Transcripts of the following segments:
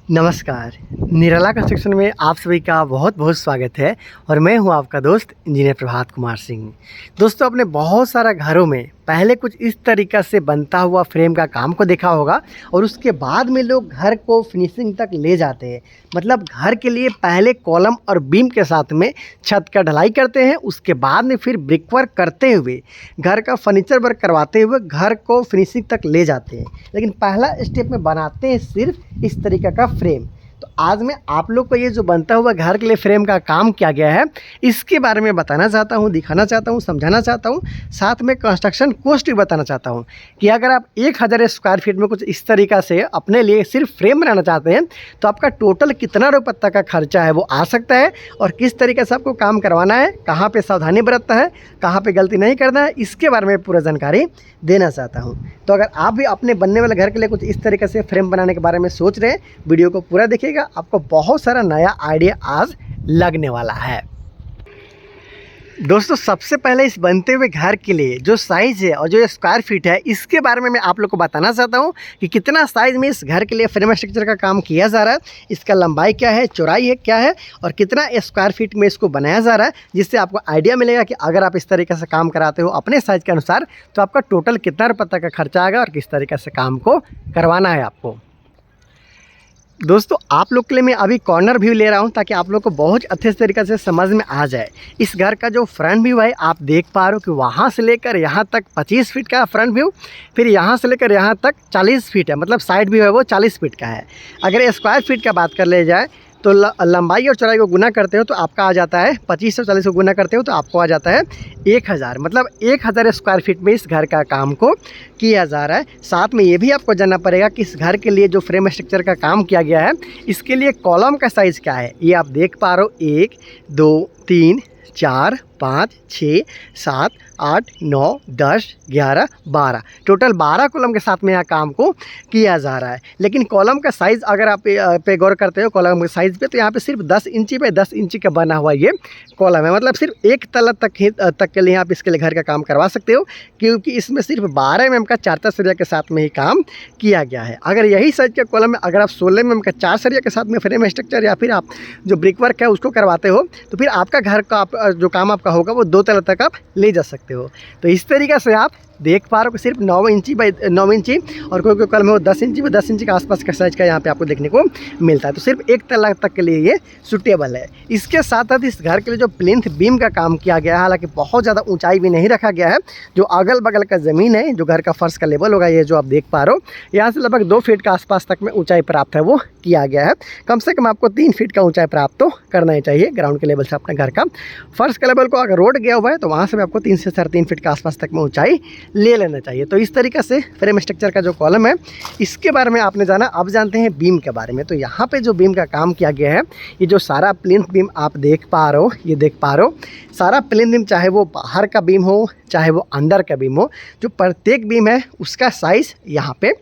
नमस्कार। निराला कंस्ट्रक्शन में आप सभी का बहुत बहुत स्वागत है और मैं हूं आपका दोस्त इंजीनियर प्रभात कुमार सिंह। दोस्तों, आपने बहुत सारा घरों में पहले कुछ इस तरीक़ा से बनता हुआ फ्रेम का काम को देखा होगा और उसके बाद में लोग घर को फिनिशिंग तक ले जाते हैं। मतलब घर के लिए पहले कॉलम और बीम के साथ में छत का ढलाई करते हैं, उसके बाद में फिर ब्रिक वर्क करते हुए घर का फर्नीचर वर्क करवाते हुए घर को फिनिशिंग तक ले जाते हैं। लेकिन पहला स्टेप में बनाते हैं सिर्फ इस तरीक़े का फ्रेम। तो आज मैं आप लोग को ये जो बनता हुआ घर के लिए फ्रेम का काम किया गया है, इसके बारे में बताना चाहता हूँ, दिखाना चाहता हूँ, समझाना चाहता हूँ। साथ में कंस्ट्रक्शन कॉस्ट भी बताना चाहता हूँ कि अगर आप 1000 स्क्वायर फीट में कुछ इस तरीक़ा से अपने लिए सिर्फ फ्रेम बनाना चाहते हैं तो आपका टोटल कितना रुपये तक का खर्चा है वो आ सकता है और किस तरीके से आपको काम करवाना है, कहाँ पर सावधानी बरतना है, कहाँ पर गलती नहीं करना है, इसके बारे में पूरा जानकारी देना चाहता हूँ। तो अगर आप भी अपने बनने वाले घर के लिए कुछ इस तरीके से फ्रेम बनाने के बारे में सोच रहे हैं, वीडियो को पूरा देखिएगा, आपको बहुत सारा नया आइडिया आज लगने वाला है। दोस्तों, सबसे पहले इस बनते हुए घर के लिए जो साइज़ है और जो स्क्वायर फीट है, इसके बारे में मैं आप लोग को बताना चाहता हूँ कि कितना साइज़ में इस घर के लिए फ्रेम स्ट्रक्चर का काम किया जा रहा है, इसका लंबाई क्या है, चौड़ाई है क्या है और कितना स्क्वायर फीट में इसको बनाया जा रहा है, जिससे आपको आइडिया मिलेगा कि अगर आप इस तरीके से काम कराते हो अपने साइज़ के अनुसार तो आपका टोटल कितना रुपये तक का खर्चा आएगा और किस तरीके से काम को करवाना है आपको। दोस्तों, आप लोग के लिए मैं अभी कॉर्नर व्यू ले रहा हूं ताकि आप लोग को बहुत अच्छे तरीके से समझ में आ जाए। इस घर का जो फ्रंट व्यू है आप देख पा रहे हो कि वहां से लेकर यहां तक 25 फीट का फ्रंट व्यू, फिर यहां से लेकर यहां तक 40 फीट है, मतलब साइड व्यू है वो 40 फीट का है। अगर स्क्वायर फीट का बात कर ले जाए तो लंबाई और चौड़ाई को गुना करते हो तो आपका आ जाता है 25 से 40 को गुना करते हो तो आपको आ जाता है 1000। मतलब 1000 स्क्वायर फीट में इस घर का काम को किया जा रहा है। साथ में ये भी आपको जानना पड़ेगा कि इस घर के लिए जो फ्रेम स्ट्रक्चर का काम किया गया है, इसके लिए कॉलम का साइज़ क्या है, ये आप देख पा रहे हो। 1 2 3 4 5 6 7 8 9 10 11 12, टोटल 12 कॉलम के साथ में यहाँ काम को किया जा रहा है। लेकिन कॉलम का साइज़ अगर आप पे गौर करते हो कॉलम के साइज़ पे, तो यहाँ पे सिर्फ 10 इंची पे 10 इंची का बना हुआ ये कॉलम है। मतलब सिर्फ एक तला तक के लिए आप इसके लिए घर का काम करवा सकते हो, क्योंकि इसमें सिर्फ 12 mm का 4 सरिया के साथ में ही काम किया गया है। अगर यही साइज़ के कॉलम में अगर आप 16 mm का 4 सरिया के साथ में फ्रेम स्ट्रक्चर या फिर आप जो ब्रिक वर्क है उसको करवाते हो तो फिर आपका घर का जो काम आपका होगा वो 2 तला तक आप ले जा सकते हो। तो इस तरीक़े से आप देख पा रहे हो कि सिर्फ 9 इंची बाई 9 इंची और कोई कॉलम है वो 10 इंची 10 इंची के आसपास का साइज़ का यहाँ पे आपको देखने को मिलता है। तो सिर्फ एक तला तक के लिए ये सूटेबल है। इसके साथ साथ इस घर के लिए जो प्लिंथ बीम का काम किया गया है, हालांकि बहुत ज़्यादा ऊंचाई भी नहीं रखा गया है, जो अगल बगल का ज़मीन है, जो घर का फर्श का लेवल होगा, ये जो आप देख पा रहे हो यहाँ से लगभग 2 फीट के आसपास तक में ऊँचाई प्राप्त है वो किया गया है। कम से कम आपको 3 फीट का ऊँचाई प्राप्त तो करना ही चाहिए ग्राउंड के लेवल से अपने घर का। फर्श के लेवल को अगर रोड गया हुआ है तो वहाँ से भी आपको 3 से 3.5 फीट के आसपास तक में ऊँचाई ले लेना चाहिए। तो इस तरीके से फ्रेम स्ट्रक्चर का जो कॉलम है इसके बारे में आपने जाना। अब जानते हैं बीम के बारे में। तो यहाँ पे जो बीम का काम किया गया है, ये जो सारा प्लिंथ बीम आप देख पा रहे हो, ये देख पा रहे हो सारा प्लिंथ बीम, चाहे वो बाहर का बीम हो चाहे वो अंदर का बीम हो, जो प्रत्येक बीम है उसका साइज़ यहाँ पे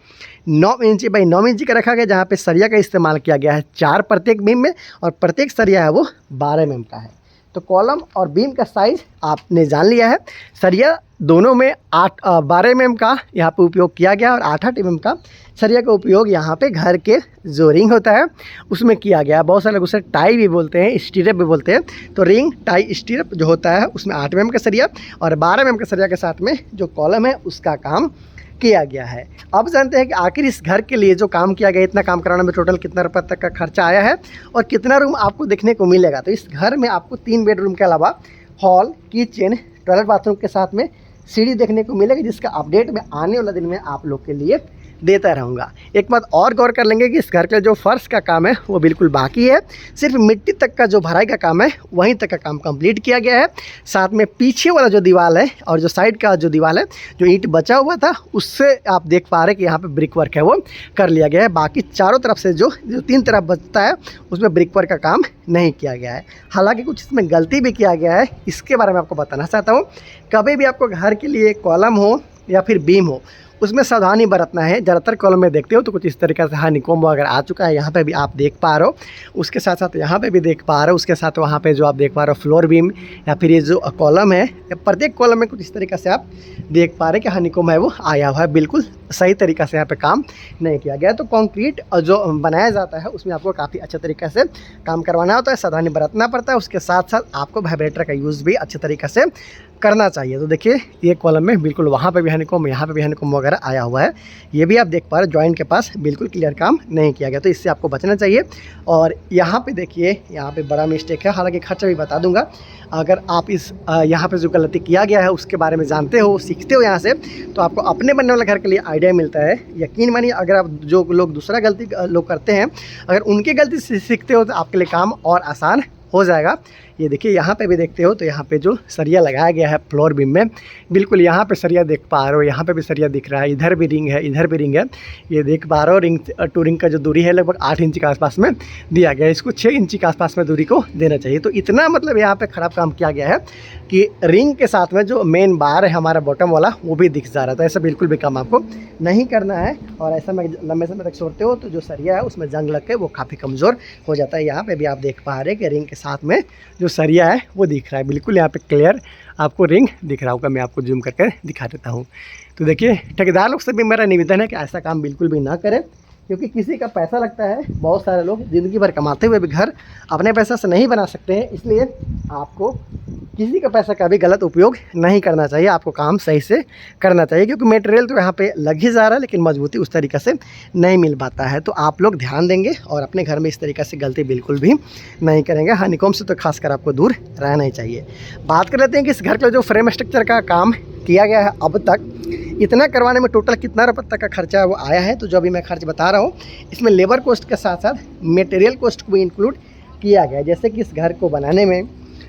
9 इंची बाई 9 इंची का रखा गया, जहाँ पे सरिया का इस्तेमाल किया गया है 4 प्रत्येक बीम में और प्रत्येक सरिया है वो 12 mm का है। तो कॉलम और बीम का साइज़ आपने जान लिया है। सरिया दोनों में 12 mm का यहाँ पे उपयोग किया गया और 8 mm का सरिया का उपयोग यहाँ पे घर के जो रिंग होता है उसमें किया गया। बहुत सारे लोग उसे टाई भी बोलते हैं, स्टीरअप भी बोलते हैं। तो रिंग टाई स्टीरअप जो होता है उसमें 8 mm का सरिया और 12 mm का सरिया के साथ में जो कॉलम है उसका काम किया गया है। अब जानते हैं कि आखिर इस घर के लिए जो काम किया गया, इतना काम कराने में टोटल कितना रुपये तक का खर्चा आया है और कितना रूम आपको देखने को मिलेगा। तो इस घर में आपको 3 बेडरूम के अलावा हॉल, किचन, टॉयलेट, बाथरूम के साथ में सीढ़ी देखने को मिलेगी, जिसका अपडेट मैं आने वाला दिन में आप लोग के लिए देता रहूँगा। एक बात और गौर कर लेंगे कि इस घर के जो फर्श का काम है वो बिल्कुल बाकी है। सिर्फ मिट्टी तक का जो भराई का काम है वहीं तक का काम कंप्लीट किया गया है। साथ में पीछे वाला जो दीवार है और जो साइड का जो दीवार है, जो ईंट बचा हुआ था, उससे आप देख पा रहे हैं कि यहाँ पे ब्रिक वर्क है वो कर लिया गया है। बाकी चारों तरफ से जो 3 तरफ बचता है उसमें ब्रिक वर्क का काम नहीं किया गया है। हालाँकि कुछ इसमें गलती भी किया गया है, इसके बारे में आपको बताना चाहता हूँ। कभी भी आपको घर के लिए कॉलम हो या फिर बीम हो, उसमें सावधानी बरतना है। ज़्यादातर कॉलम में देखते हो तो कुछ इस तरीके से हनीकॉम्ब अगर आ चुका है, यहाँ पे भी आप देख पा रहे हो, उसके साथ साथ यहाँ पे भी देख पा रहे हो, उसके साथ वहाँ पे जो आप देख पा रहे हो फ्लोर बीम या फिर ये जो कॉलम है, प्रत्येक कॉलम में कुछ इस तरीके से आप देख पा रहे हैं कि हनीकॉम्ब है वो आया हुआ है बिल्कुल सही तरीक़ा से यहाँ पे काम नहीं किया गया। तो कंक्रीट जो बनाया जाता है उसमें आपको काफ़ी अच्छे तरीक़े से काम करवाना होता है, सावधानी बरतना पड़ता है। उसके साथ साथ आपको वाइब्रेटर का यूज़ भी अच्छे तरीक़े से करना चाहिए। तो देखिए ये कॉलम में बिल्कुल वहाँ पे भी हनीकॉम्ब, यहाँ पे भी हनीकॉम्ब वगैरह आया हुआ है। ये भी आप देख पा रहे हो जॉइंट के पास बिल्कुल क्लियर काम नहीं किया गया, तो इससे आपको बचना चाहिए। और यहाँ पे देखिए यहाँ पे बड़ा मिस्टेक है, हालांकि खर्चा भी बता दूंगा। अगर आप इस यहाँ पे जो गलती किया गया है उसके बारे में जानते हो, सीखते हो यहाँ से, तो आपको अपने बनने वाले घर के लिए आइडिया मिलता है। यकीन मानिए अगर आप जो लोग दूसरा गलती लोग करते हैं, अगर उनकी गलती से सीखते हो तो आपके लिए काम और आसान हो जाएगा। ये देखिए यहाँ पे भी देखते हो तो यहाँ पे जो सरिया लगाया गया है फ्लोर बीम में, बिल्कुल यहाँ पे सरिया देख पा रहे हो, यहाँ पे भी सरिया दिख रहा है, इधर भी रिंग है, इधर भी रिंग है। ये देख पा रहे हो रिंग टू रिंग का जो दूरी है लगभग 8 इंच के आसपास में दिया गया है। इसको 6 इंच के आसपास में दूरी को देना चाहिए। तो इतना मतलब यहाँ पे ख़राब काम किया गया है कि रिंग के साथ में जो मेन बार है हमारा बॉटम वाला वो भी दिख जा रहा था। ऐसा बिल्कुल भी काम आपको नहीं करना है। और ऐसा में लंबे समय तक छोड़ते हो तो जो सरिया है उसमें जंग लग के वो काफ़ी कमज़ोर हो जाता है। यहाँ पे भी आप देख पा रहे हैं कि रिंग के साथ में जो सरिया है वो दिख रहा है, बिल्कुल यहाँ पे क्लियर आपको रिंग दिख रहा होगा। मैं आपको जूम करके दिखा देता हूँ। तो देखिए ठेकेदार लोग से भी मेरा निवेदन है कि ऐसा काम बिल्कुल भी ना करें, क्योंकि किसी का पैसा लगता है। बहुत सारे लोग ज़िंदगी भर कमाते हुए भी घर अपने पैसा से नहीं बना सकते हैं, इसलिए आपको किसी का पैसा का भी गलत उपयोग नहीं करना चाहिए। आपको काम सही से करना चाहिए, क्योंकि मटेरियल तो यहाँ पे लग ही जा रहा है लेकिन मजबूती उस तरीक़े से नहीं मिल पाता है। तो आप लोग ध्यान देंगे और अपने घर में इस तरीक़े से गलती बिल्कुल भी नहीं करेंगे। हनीकॉम्ब से तो खासकर आपको दूर रहना ही चाहिए। बात कर लेते हैं कि इस घर का जो फ्रेम स्ट्रक्चर का काम किया गया है अब तक, इतना करवाने में टोटल कितना रुपये तक का खर्चा वो आया है। तो जो अभी मैं खर्च बता रहा हूँ इसमें लेबर कॉस्ट के साथ साथ मटेरियल कॉस्ट को भी इंक्लूड किया गया है। जैसे कि इस घर को बनाने में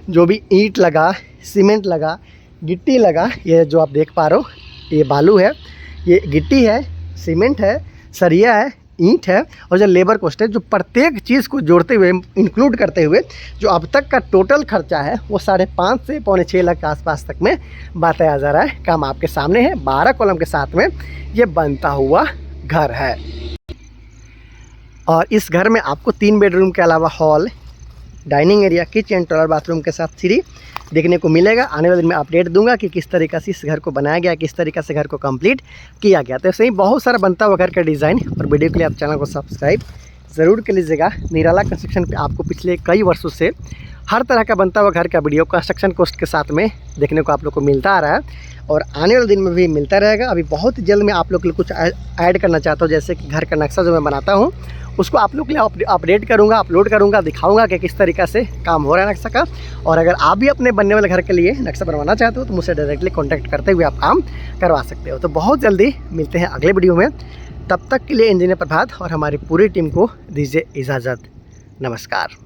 जो भी ईंट लगा, सीमेंट लगा, गिट्टी लगा, ये जो आप देख पा रहे हो ये बालू है, ये गिट्टी है, सीमेंट है, सरिया है, ईंट है, और जो लेबर कॉस्ट है, जो प्रत्येक चीज़ को जोड़ते हुए इंक्लूड करते हुए जो अब तक का टोटल खर्चा है वो 5.5 से 6.25 लाख के आसपास तक में बताया जा रहा है। काम आपके सामने है। 12 कॉलम के साथ में ये बनता हुआ घर है। और इस घर में आपको 3 बेडरूम के अलावा hall, dining area, kitchen, toilet, bathroom के साथ सीढ़ी देखने को मिलेगा। आने वाले दिन में अपडेट दूंगा कि किस तरीक़े से इस घर को बनाया गया, किस तरीक़े से घर को कंप्लीट किया गया। तो ऐसे ही बहुत सारा बनता हुआ घर का डिज़ाइन और वीडियो के लिए आप चैनल को सब्सक्राइब ज़रूर कर लीजिएगा। निराला कंस्ट्रक्शन पे आपको पिछले कई वर्षों से हर तरह का बनता हुआ घर का वीडियो कंस्ट्रक्शन कॉस्ट के साथ में देखने को आप लोग को मिलता आ रहा है और आने वाले दिन में भी मिलता रहेगा। अभी बहुत जल्द मैं आप लोग के लिए कुछ ऐड करना चाहता हूँ, जैसे कि घर का नक्शा जो मैं बनाता हूँ उसको आप लोग के लिए अपडेट करूँगा, अपलोड करूँगा, दिखाऊँगा कि किस तरीक़े से काम हो रहा है नक्शा का। और अगर आप भी अपने बनने वाले घर के लिए नक्शा बनवाना चाहते हो तो मुझसे डायरेक्टली कॉन्टैक्ट करते हुए आप काम करवा सकते हो। तो बहुत जल्दी मिलते हैं अगले वीडियो में। तब तक के लिए इंजीनियर प्रभात और हमारी पूरी टीम को दीजिए इजाज़त। नमस्कार।